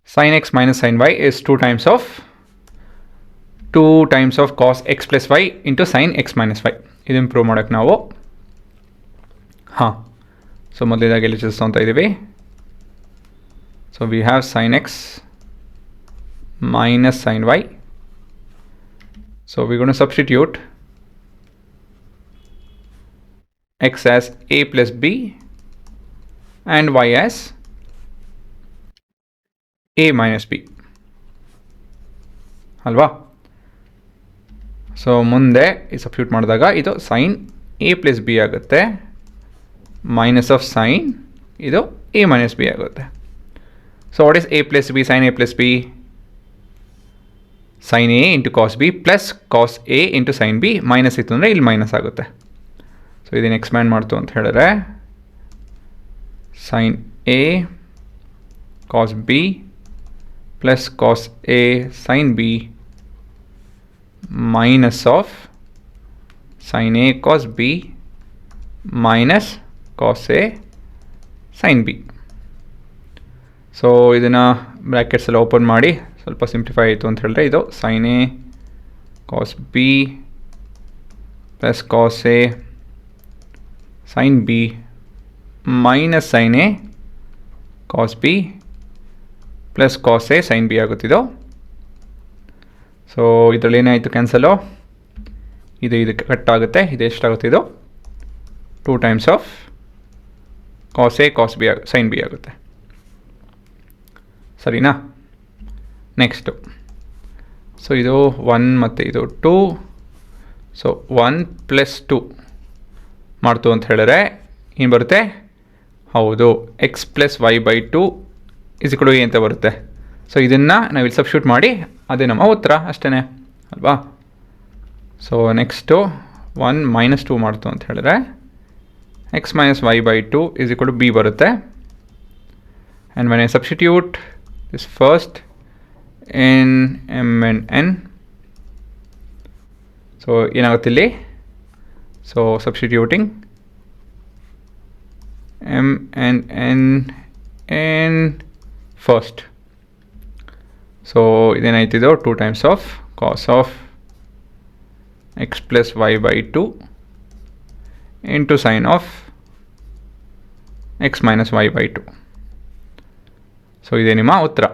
sin x minus sin y is 2 times of cos x plus y into sin x minus y. ಇದನ್ನು prove ಮಾಡೋಕ್ಕೆ ನಾವು so ಮೊದಲೇದಾಗಿ ಎಲ್ಲಿ ಅಂತ ಇದ್ದೀವಿ. So we have sin x minus sin y. So we're going to substitute x as a plus b and y as a minus b. ಅಲ್ವಾ? So ಮುಂದೆ ಈ ಸಬ್ಸ್ಟಿಟ್ಯೂಟ್ ಮಾಡಿದಾಗ ಇದು sin a plus b ಆಗುತ್ತೆ, ಮೈನಸ್ ಆಫ್ sin ಇದು a minus b ಆಗುತ್ತೆ. So what is a plus b? sin a plus b, sin a into cos B plus cos A into sine B. Minus ಇತ್ತು ಅಂದರೆ ಇಲ್ಲಿ minus ಆಗುತ್ತೆ. So ಇದನ್ನು expand ಮಾಡ್ತು ಅಂತ ಹೇಳಿದ್ರೆ sin a cos B plus cos A sine B minus of sin a cos B minus cos A sine B. So ಇದನ್ನು brackets ಎಲ್ಲ ಓಪನ್ ಮಾಡಿ ಸ್ವಲ್ಪ ಸಿಂಪ್ಲಿಫೈ ಆಯಿತು ಅಂತ ಹೇಳಿದ್ರೆ ಇದು sin a cos B plus cos A sine B minus sin a cos B plus cos A sine B ಆಗುತ್ತಿದ್ದು. So ಇದರಲ್ಲಿ ಏನಾಯಿತು ಕ್ಯಾನ್ಸಲು, ಇದು ಕಟ್ ಆಗುತ್ತೆ. ಇದು ಎಷ್ಟಾಗುತ್ತೆ? ಇದು 2 times of cos A cos B sine B ಆಗುತ್ತೆ. ಸರಿನಾ? ನೆಕ್ಸ್ಟು ಸೊ ಇದು 1 ಮತ್ತು ಇದು 2. ಸೊ 1 + 2 ಮಾಡ್ತು ಅಂತ ಹೇಳಿದ್ರೆ ಏನು ಬರುತ್ತೆ? ಹೌದು, x + y/2 = a ಅಂತ ಬರುತ್ತೆ. ಸೊ ಇದನ್ನು ನಾವು ಇಲ್ಲಿ ಸಬ್ಸ್ಟಿಟ್ಯೂಟ್ ಮಾಡಿ ಅದೇ ನಮ್ಮ ಉತ್ತರ ಅಷ್ಟೇ ಅಲ್ವಾ? ಸೊ ನೆಕ್ಸ್ಟು 1 - 2 ಮಾಡ್ತು ಅಂತ ಹೇಳಿದ್ರೆ x - y/2 = b ಬರುತ್ತೆ. And when I substitute this first in m and n, so ಏನಾಗುತ್ತೆ ಇಲ್ಲಿ? So substituting m and n in first. So ಇದೇನಾಯ್ತು? ಇದು 2 times of cos of x + y/2 into sine of x - y/2. So ಇದೇ ನಿಮ್ಮ ಉತ್ತರ.